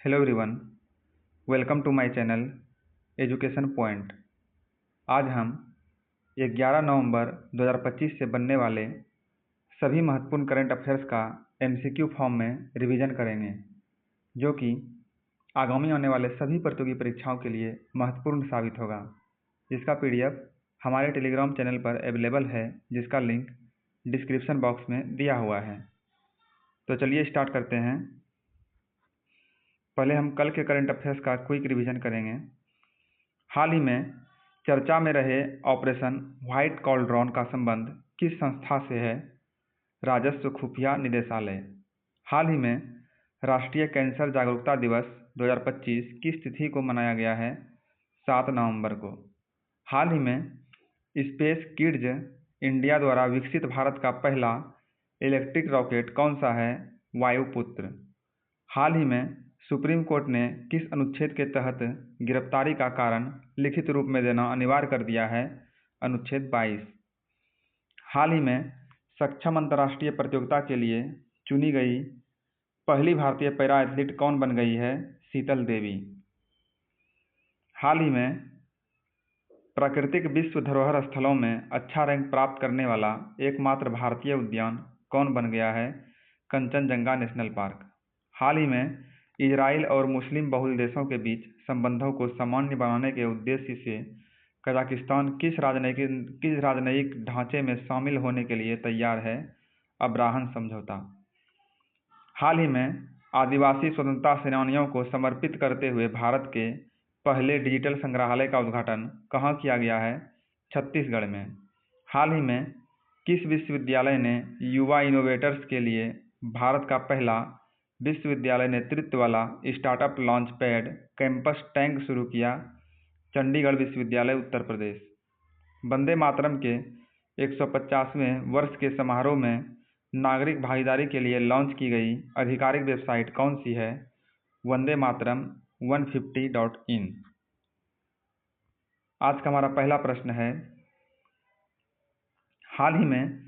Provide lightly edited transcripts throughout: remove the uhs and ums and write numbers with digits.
Hello everyone, welcome to my channel education point. आज हम 11 नवंबर 2025 से बनने वाले सभी महत्वपूर्ण करंट अफेयर्स का एमसीक्यू फॉर्म में रिवीजन करेंगे, जो कि आगामी आने वाले सभी प्रतियोगी परीक्षाओं के लिए महत्वपूर्ण साबित होगा। इसका पीडीएफ हमारे टेलीग्राम चैनल पर अवेलेबल है, जिसका लिंक डिस्क्रिप्शन बॉक्स में दिया हुआ है। तो चलिए स्टार्ट करते हैं। पहले हम कल के करंट अफेयर्स का क्विक रिवीजन करेंगे। हाल ही में चर्चा में रहे ऑपरेशन व्हाइट कॉलड्रॉन का संबंध किस संस्था से है? राजस्व खुफिया निदेशालय। हाल ही में राष्ट्रीय कैंसर जागरूकता दिवस 2025 किस तिथि को मनाया गया है? 7 नवंबर को। हाल ही में स्पेस किड्स इंडिया द्वारा विकसित भारत का पहला इलेक्ट्रिक रॉकेट कौन सा है? वायुपुत्र। हाल ही में सुप्रीम कोर्ट ने किस अनुच्छेद के तहत गिरफ्तारी का कारण लिखित रूप में देना अनिवार्य कर दिया है? अनुच्छेद 22। हाल ही में सक्षम अंतर्राष्ट्रीय प्रतियोगिता के लिए चुनी गई पहली भारतीय पैरा एथलीट कौन बन गई है? शीतल देवी। हाल ही में प्राकृतिक विश्व धरोहर स्थलों में अच्छा रैंक प्राप्त करने वाला एकमात्र भारतीय उद्यान कौन बन गया है? Kanchenjunga national park. हाल ही में इजराइल और मुस्लिम बहुल देशों के बीच संबंधों को सामान्य बनाने के उद्देश्य से कजाकिस्तान किस राजनयिक ढांचे में शामिल होने के लिए तैयार है? अब्राहम समझौता। हाल ही में आदिवासी स्वतंत्रता सेनानियों को समर्पित करते हुए भारत के पहले डिजिटल संग्रहालय का उद्घाटन कहाँ किया गया है? छत्तीसगढ़ में। हाल ही में किस विश्वविद्यालय ने युवा इनोवेटर्स के लिए भारत का पहला विश्वविद्यालय नेतृत्व वाला startup launch pad campus tank शुरू किया? चंडीगढ़ विश्वविद्यालय उत्तर प्रदेश। वंदे मातरम के 150वें वर्ष के समारोह में नागरिक भागीदारी के लिए लॉन्च की गई आधिकारिक वेबसाइट कौन सी है? वंदे मातरम 150.in। आज का हमारा पहला प्रश्न है, हाल ही में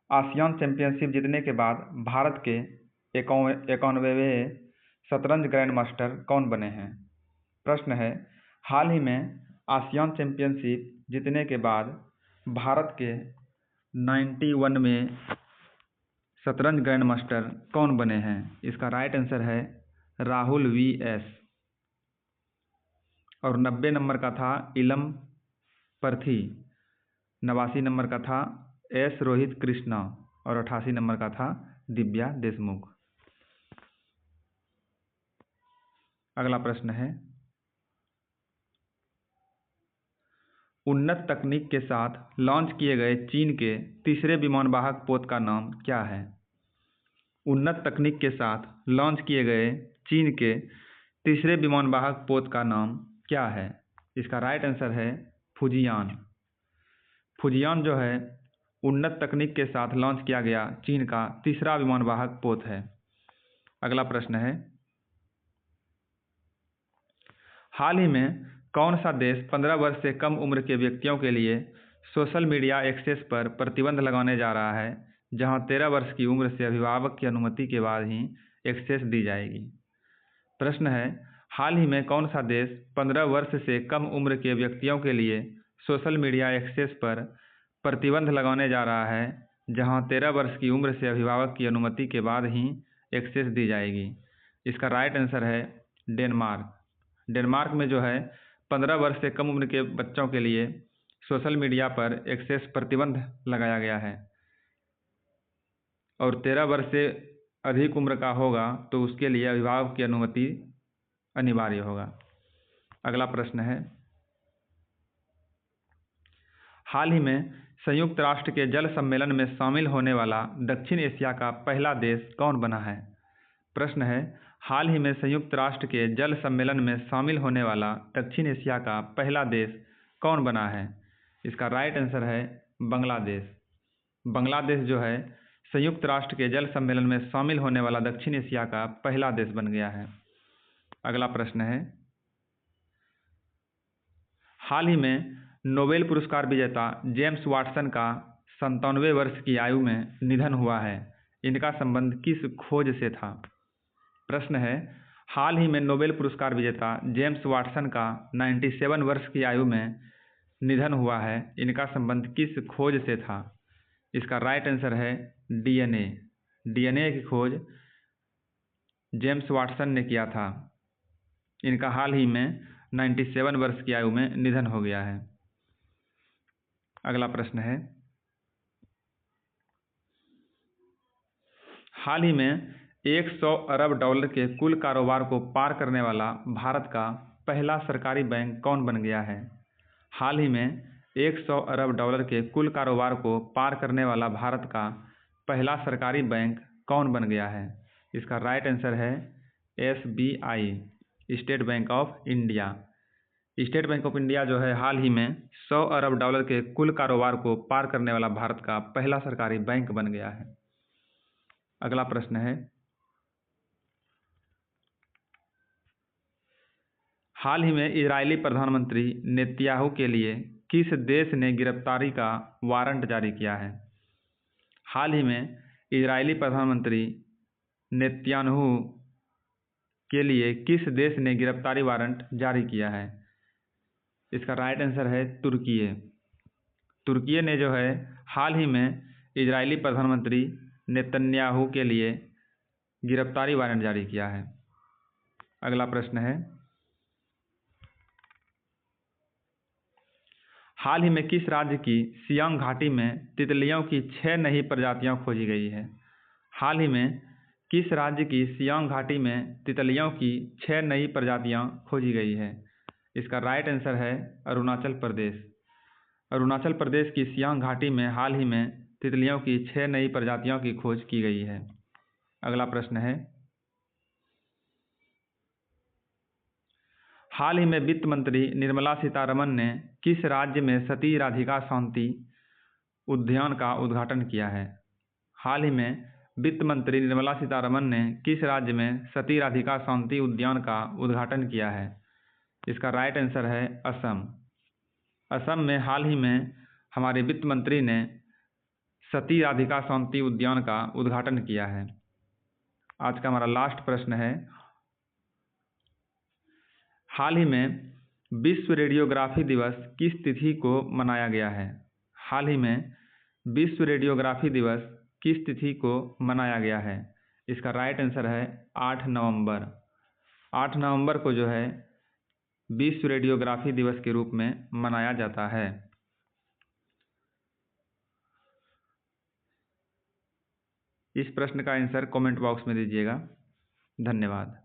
आसियान चैंपियनशिप जीतने के बाद भारत के 91वें शतरंज ग्रैंड मास्टर कौन बने हैं? प्रश्न है, हाल ही में आसियान चैंपियनशिप जीतने के बाद भारत के 91वें शतरंज ग्रैंड मास्टर कौन बने हैं? इसका राइट आंसर है राहुल VS। और 90 नंबर का था इलम पर्थी, 89 नंबर का था S रोहित कृष्णा और 88 नंबर का था दिव्या देशमुख। अगला प्रश्न है, उन्नत तकनीक के साथ लॉन्च किए गए चीन के तीसरे विमानवाहक पोत का नाम क्या है? उन्नत तकनीक के साथ लॉन्च किए गए चीन के तीसरे विमानवाहक पोत का नाम क्या है? इसका राइट आंसर है फुजियान। फुजियान जो है उन्नत तकनीक के साथ लॉन्च किया गया चीन का तीसरा विमानवाहक पोत है। अगला प्रश्न है, हाल ही में कौन सा देश 15 वर्ष से कम उम्र के व्यक्तियों के लिए सोशल मीडिया एक्सेस पर प्रतिबंध लगाने जा रहा है, जहां 13 वर्ष की उम्र से अभिभावक की अनुमति के बाद ही एक्सेस दी जाएगी? प्रश्न है, हाल ही में कौन सा देश 15 वर्ष से कम उम्र के व्यक्तियों के लिए सोशल मीडिया एक्सेस पर प्रतिबंध लगाने जा रहा है, जहां 13 वर्ष की उम्र से अभिभावक की अनुमति के बाद ही एक्सेस दी जाएगी? इसका राइट आंसर है डेनमार्क। डेनमार्क में जो है 15 वर्ष से कम उम्र के बच्चों के लिए सोशल मीडिया पर एक्सेस प्रतिबंध लगाया गया है, और 13 वर्ष से अधिक उम्र का होगा तो उसके लिए अभिभावक की अनुमति अनिवार्य होगा। अगला प्रश्न है, हाल ही में संयुक्त राष्ट्र के जल सम्मेलन में शामिल होने वाला दक्षिण एशिया का पहला देश कौन बना है? प्रश्न है, हाल ही में संयुक्त राष्ट्र के जल सम्मेलन में शामिल होने वाला दक्षिण एशिया का पहला देश कौन बना है? इसका राइट आंसर है बांग्लादेश। बांग्लादेश जो है संयुक्त राष्ट्र के जल सम्मेलन में शामिल होने वाला दक्षिण एशिया का पहला देश बन गया है। अगला प्रश्न है, हाल ही में नोबेल पुरस्कार विजेता जेम्स वाटसन का 97वें वर्ष की आयु में निधन हुआ है। इनका संबंध किस खोज से था? प्रश्न है, हाल ही में नोबेल पुरस्कार विजेता जेम्स वाटसन का 97 वर्ष की आयु में निधन हुआ है। इनका संबंध किस खोज से था? इसका राइट आंसर है डीएनए। डीएनए की खोज जेम्स वाटसन ने किया था। इनका हाल ही में 97 वर्ष की आयु में निधन हो गया है। अगला प्रश्न है, हाल ही में 100 अरब डॉलर के कुल कारोबार को पार करने वाला भारत का पहला सरकारी बैंक कौन बन गया है? हाल ही में 100 अरब डॉलर के कुल कारोबार को पार करने वाला भारत का पहला सरकारी बैंक कौन बन गया है? इसका राइट आंसर है SBI, state bank of India. State bank of India जो है हाल ही में 100 अरब डॉलर के कुल कारोबार को पार करने वाला भारत का पहला सरकारी बैंक बन गया है। अगला प्रश्न है, हाल ही में इजरायली प्रधानमंत्री नेतन्याहू के लिए किस देश ने गिरफ्तारी का वारंट जारी किया है? हाल ही में इजरायली प्रधानमंत्री नेतन्याहू के लिए किस देश ने गिरफ्तारी वारंट जारी किया है? इसका राइट आंसर है तुर्की। तुर्की ने जो है हाल ही में इजरायली प्रधानमंत्री नेतन्याहू के लिए गिरफ्तारी वारंट जारी किया है। अगला प्रश्न है, हाल ही में किस राज्य की सियांग घाटी में तितलियों की 6 नई प्रजातियां खोजी गई है? हाल ही में किस राज्य की सियांग घाटी में तितलियों की 6 नई प्रजातियां खोजी गई है? इसका राइट आंसर है अरुणाचल प्रदेश। अरुणाचल प्रदेश की सियांग घाटी में हाल ही में तितलियों की 6 नई प्रजातियों की खोज की गई है। अगला प्रश्न है, हाल ही में वित्त मंत्री निर्मला सीतारमण ने किस राज्य में सती राधिका शांति उद्यान का उद्घाटन किया है? हाल ही में वित्त मंत्री निर्मला सीतारमण ने किस राज्य में सती राधिका शांति उद्यान का उद्घाटन किया है? इसका राइट आंसर है असम। असम में हाल ही में हमारे वित्त मंत्री ने सती राधिका शांति उद्यान का उद्घाटन किया है। आज का हमारा लास्ट प्रश्न है, हाल ही में विश्व रेडियोग्राफी दिवस किस तिथि को मनाया गया है? हाल ही में विश्व रेडियोग्राफी दिवस किस तिथि को मनाया गया है? इसका राइट आंसर है 8 नवंबर। 8 नवंबर को जो है विश्व रेडियोग्राफी दिवस के रूप में मनाया जाता है। इस प्रश्न का आंसर कमेंट बॉक्स में दीजिएगा। धन्यवाद।